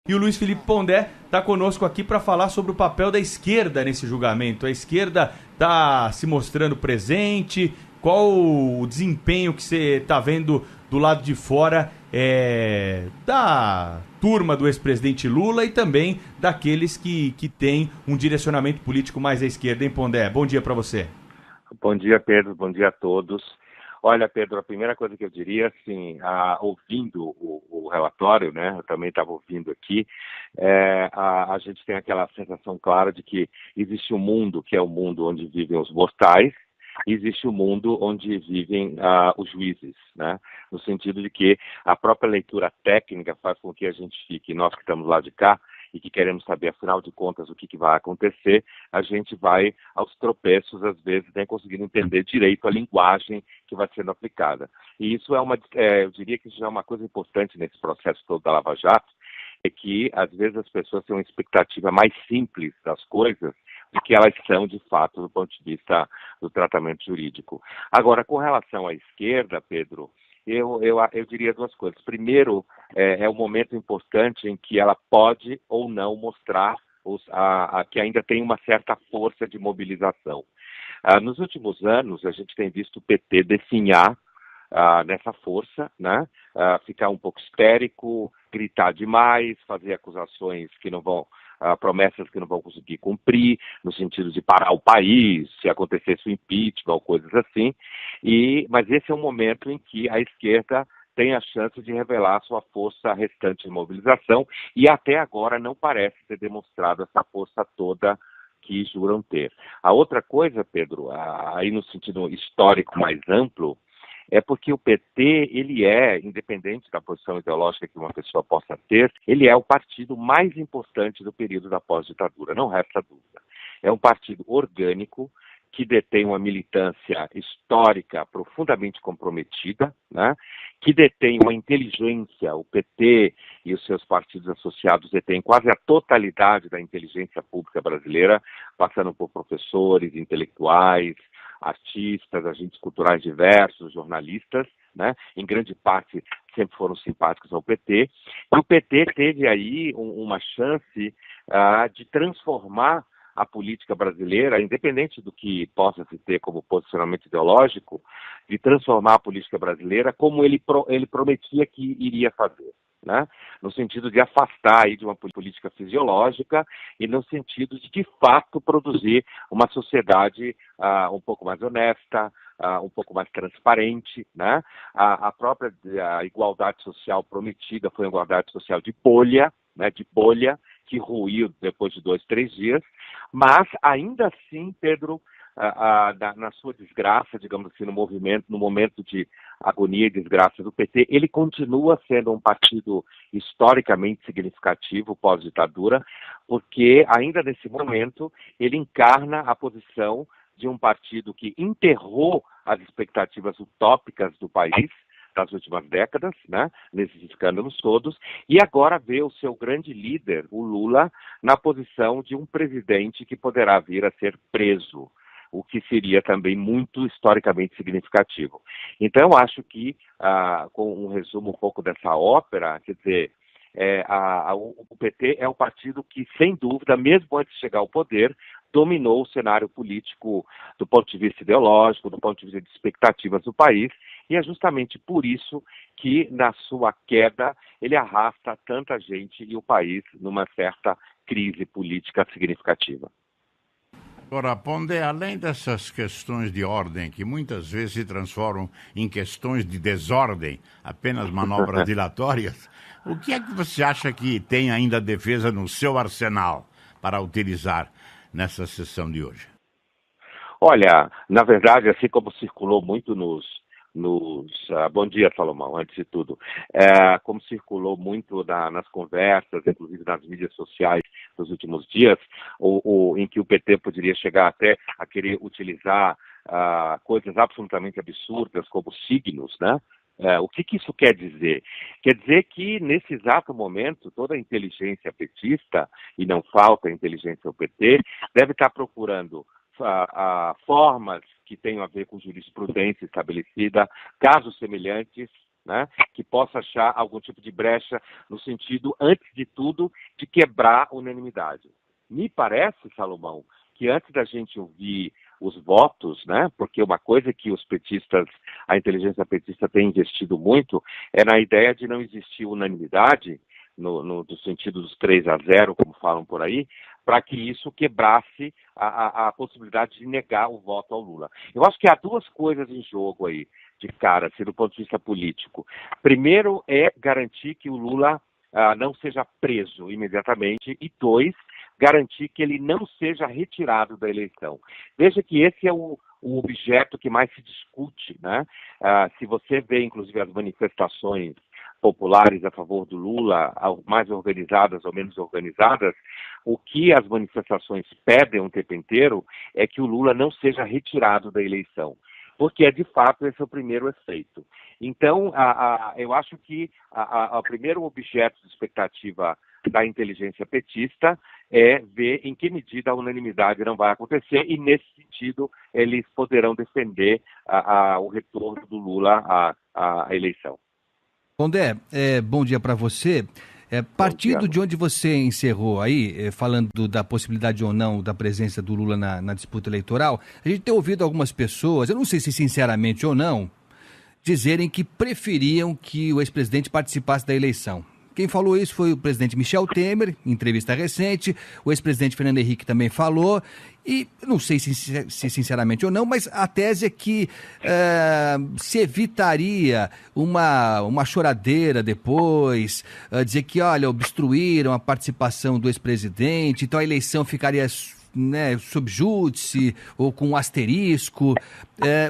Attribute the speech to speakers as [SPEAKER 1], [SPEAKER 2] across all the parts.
[SPEAKER 1] E o Luiz Felipe Pondé está conosco aqui para falar sobre o papel da esquerda nesse julgamento. A esquerda está se mostrando presente. Qual o desempenho que você está vendo do lado de fora da turma do ex-presidente Lula e também daqueles que têm um direcionamento político mais à esquerda, hein, Pondé? Bom dia para você.
[SPEAKER 2] Bom dia, Pedro. Bom dia a todos. Olha, Pedro, a primeira coisa que eu diria, assim, ouvindo o relatório, né, eu também estava ouvindo aqui, a gente tem aquela sensação clara de que existe um mundo que é o mundo onde vivem os mortais, existe um mundo onde vivem os juízes, né, no sentido de que a própria leitura técnica faz com que a gente fique, nós que estamos lá de cá, e que queremos saber, afinal de contas, o que vai acontecer, a gente vai aos tropeços, às vezes, nem conseguindo entender direito a linguagem que vai sendo aplicada. E isso eu diria que isso é uma coisa importante nesse processo todo da Lava Jato, é que, às vezes, as pessoas têm uma expectativa mais simples das coisas do que elas são, de fato, do ponto de vista do tratamento jurídico. Agora, com relação à esquerda, Pedro, eu diria duas coisas. Primeiro, é um momento importante em que ela pode ou não mostrar que ainda tem uma certa força de mobilização. Nos últimos anos, a gente tem visto o PT definhar nessa força, né? Ficar um pouco histérico, gritar demais, fazer acusações que não vão, promessas que não vão conseguir cumprir, no sentido de parar o país, se acontecesse o impeachment ou coisas assim. Mas esse é um momento em que a esquerda tem a chance de revelar sua força restante de mobilização e até agora não parece ter demonstrado essa força toda que juram ter. A outra coisa, Pedro, aí no sentido histórico mais amplo, é porque o PT, ele independente da posição ideológica que uma pessoa possa ter, ele é o partido mais importante do período da pós-ditadura, não resta dúvida. É um partido orgânico, que detém uma militância histórica profundamente comprometida, né? Que detém uma inteligência, o PT e os seus partidos associados detêm quase a totalidade da inteligência pública brasileira, passando por professores, intelectuais, artistas, agentes culturais diversos, jornalistas, né? Em grande parte sempre foram simpáticos ao PT. E o PT teve aí uma chance de transformar a política brasileira, independente do que possa se ter como posicionamento ideológico, de transformar a política brasileira como ele prometia que iria fazer, né? No sentido de afastar aí de uma política fisiológica e no sentido de fato, produzir uma sociedade um pouco mais honesta, um pouco mais transparente, né? A própria igualdade social prometida foi uma igualdade social de bolha, né? De bolha, que ruiu depois de 2, 3 dias, mas ainda assim, Pedro, na sua desgraça, digamos assim, no momento de agonia e desgraça do PT, ele continua sendo um partido historicamente significativo pós-ditadura, porque ainda nesse momento ele encarna a posição de um partido que enterrou as expectativas utópicas do país das últimas décadas, né, nesses escândalos todos, e agora vê o seu grande líder, o Lula, na posição de um presidente que poderá vir a ser preso, o que seria também muito historicamente significativo. Então, acho que, com um resumo um pouco dessa ópera, quer dizer, o PT é um partido que, sem dúvida, mesmo antes de chegar ao poder, dominou o cenário político do ponto de vista ideológico, do ponto de vista de expectativas do país, e é justamente por isso que, na sua queda, ele arrasta tanta gente e o país numa certa crise política significativa.
[SPEAKER 3] Agora, Pondé, além dessas questões de ordem, que muitas vezes se transformam em questões de desordem, apenas manobras dilatórias, o que é que você acha que tem ainda a defesa no seu arsenal para utilizar nessa sessão de hoje?
[SPEAKER 2] Olha, na verdade, assim como circulou muito bom dia, Salomão, antes de tudo. Como circulou muito nas conversas, inclusive nas mídias sociais nos últimos dias, em que o PT poderia chegar até a querer utilizar coisas absolutamente absurdas como signos, né? O que isso quer dizer? Quer dizer que, nesse exato momento, toda a inteligência petista, e não falta inteligência ao PT, deve estar procurando formas que tenham a ver com jurisprudência estabelecida, casos semelhantes, né, que possa achar algum tipo de brecha no sentido, antes de tudo, de quebrar a unanimidade. Me parece, Salomão, que antes da gente ouvir os votos, né, porque uma coisa que os petistas, a inteligência petista tem investido muito, é na ideia de não existir unanimidade, no sentido dos 3-0, como falam por aí, para que isso quebrasse a possibilidade de negar o voto ao Lula. Eu acho que há duas coisas em jogo aí, de cara, assim, do ponto de vista político. Primeiro é garantir que o Lula não seja preso imediatamente, e dois, garantir que ele não seja retirado da eleição. Veja que esse é o objeto que mais se discute, né? Se você vê, inclusive, as manifestações populares a favor do Lula, mais organizadas ou menos organizadas, o que as manifestações pedem o tempo inteiro é que o Lula não seja retirado da eleição, porque de fato esse é o primeiro efeito. Então, eu acho que o primeiro objeto de expectativa da inteligência petista é ver em que medida a unanimidade não vai acontecer, e nesse sentido eles poderão defender o retorno do Lula à eleição.
[SPEAKER 4] Pondé, bom dia para você. Partindo de onde você encerrou aí, falando da possibilidade ou não da presença do Lula na disputa eleitoral, a gente tem ouvido algumas pessoas, eu não sei se sinceramente ou não, dizerem que preferiam que o ex-presidente participasse da eleição. Quem falou isso foi o presidente Michel Temer, em entrevista recente, o ex-presidente Fernando Henrique também falou, e não sei se sinceramente ou não, mas a tese é que se evitaria uma choradeira depois, dizer que, olha, obstruíram a participação do ex-presidente, então a eleição ficaria, né, sob júdice ou com um asterisco.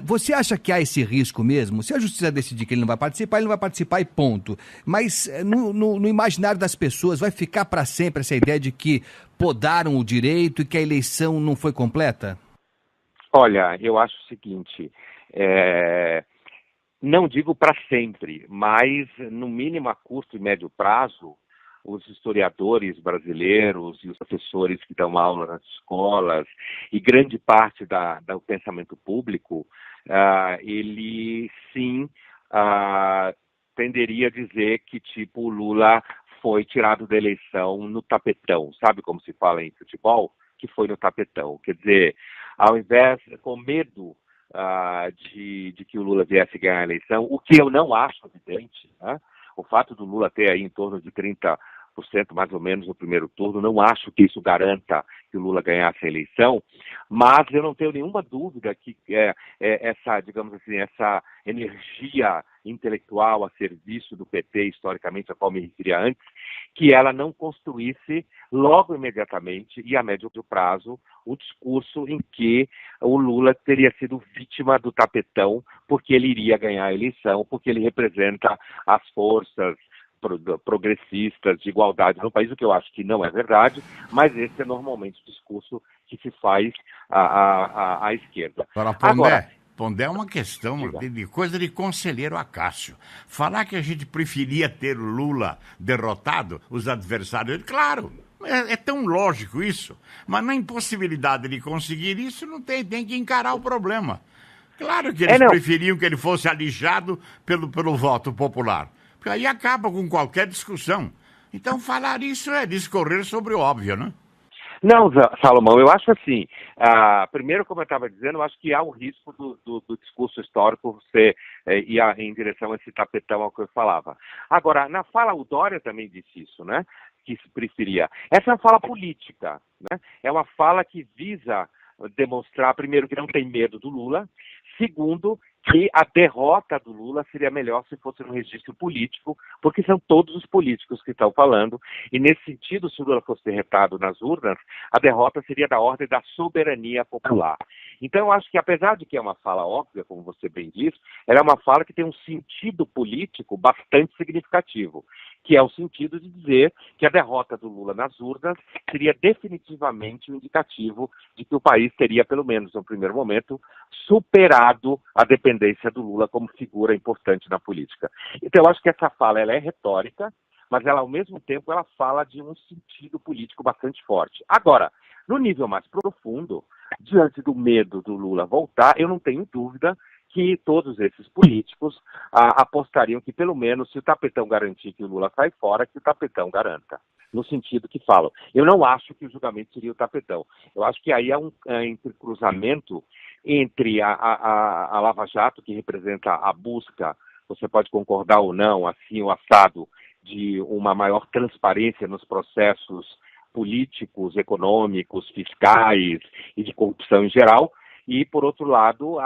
[SPEAKER 4] Você acha que há esse risco mesmo? Se a justiça decidir que ele não vai participar, ele não vai participar e ponto. Mas no imaginário das pessoas vai ficar para sempre essa ideia de que podaram o direito e que a eleição não foi completa?
[SPEAKER 2] Olha, eu acho o seguinte, não digo para sempre, mas no mínimo a curto e médio prazo, os historiadores brasileiros e os professores que dão aula nas escolas e grande parte do pensamento público, ele sim tenderia a dizer que tipo o Lula foi tirado da eleição no tapetão, sabe como se fala em futebol? Que foi no tapetão. Quer dizer, ao invés, com medo de que o Lula viesse ganhar a eleição, o que eu não acho evidente, né? O fato do Lula ter aí em torno de 30% mais ou menos no primeiro turno, não acho que isso garanta que o Lula ganhasse a eleição, mas eu não tenho nenhuma dúvida que essa, digamos assim, essa energia intelectual a serviço do PT, historicamente, a qual me referi antes, que ela não construísse logo imediatamente e a médio prazo o discurso em que o Lula teria sido vítima do tapetão porque ele iria ganhar a eleição, porque ele representa as forças progressistas de igualdade no país, o que eu acho que não é verdade, mas esse é normalmente o discurso que se faz à esquerda.
[SPEAKER 3] Pondé é uma questão de coisa de conselheiro Acácio. Falar que a gente preferia ter o Lula derrotado, os adversários, claro, é tão lógico isso, mas na impossibilidade de conseguir isso, não tem que encarar o problema. Claro que eles preferiam que ele fosse alijado pelo voto popular, porque aí acaba com qualquer discussão. Então falar isso é discorrer sobre o óbvio, né?
[SPEAKER 2] Não, Salomão, eu acho assim, primeiro, como eu estava dizendo, eu acho que há o risco do discurso histórico você ir em direção a esse tapetão ao que eu falava. Agora, na fala, o Dória também disse isso, né? Que se preferia. Essa é uma fala política, né? É uma fala que visa demonstrar, primeiro, que não tem medo do Lula, segundo, que a derrota do Lula seria melhor se fosse no registro político, porque são todos os políticos que estão falando, e nesse sentido, se o Lula fosse derrotado nas urnas, a derrota seria da ordem da soberania popular. Então, eu acho que, apesar de que é uma fala óbvia, como você bem disse, ela é uma fala que tem um sentido político bastante significativo, que é o sentido de dizer que a derrota do Lula nas urnas seria definitivamente um indicativo de que o país teria, pelo menos no primeiro momento, superado a dependência do Lula como figura importante na política. Então, eu acho que essa fala ela é retórica, mas ela, ao mesmo tempo, ela fala de um sentido político bastante forte. Agora, no nível mais profundo, diante do medo do Lula voltar, eu não tenho dúvida que todos esses políticos apostariam que, pelo menos, se o tapetão garantir que o Lula sai fora, que o tapetão garanta. No sentido que falam. Eu não acho que o julgamento seria o tapetão. Eu acho que aí há um entrecruzamento entre a Lava Jato, que representa a busca, você pode concordar ou não, assim, o assado, de uma maior transparência nos processos políticos, econômicos, fiscais e de corrupção em geral. E, por outro lado,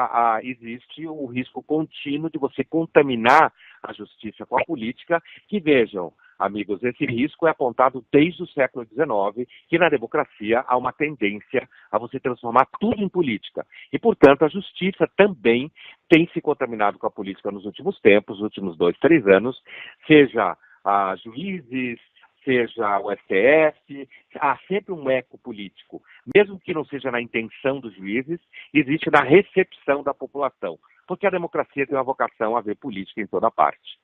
[SPEAKER 2] existe o risco contínuo de você contaminar a justiça com a política, que, vejam, amigos, esse risco é apontado desde o século XIX, que na democracia há uma tendência a você transformar tudo em política. E, portanto, a justiça também tem se contaminado com a política nos últimos tempos, nos últimos 2, 3 anos, seja juízes, seja o STF, há sempre um eco político. Mesmo que não seja na intenção dos juízes, existe na recepção da população, porque a democracia tem uma vocação a ver política em toda parte.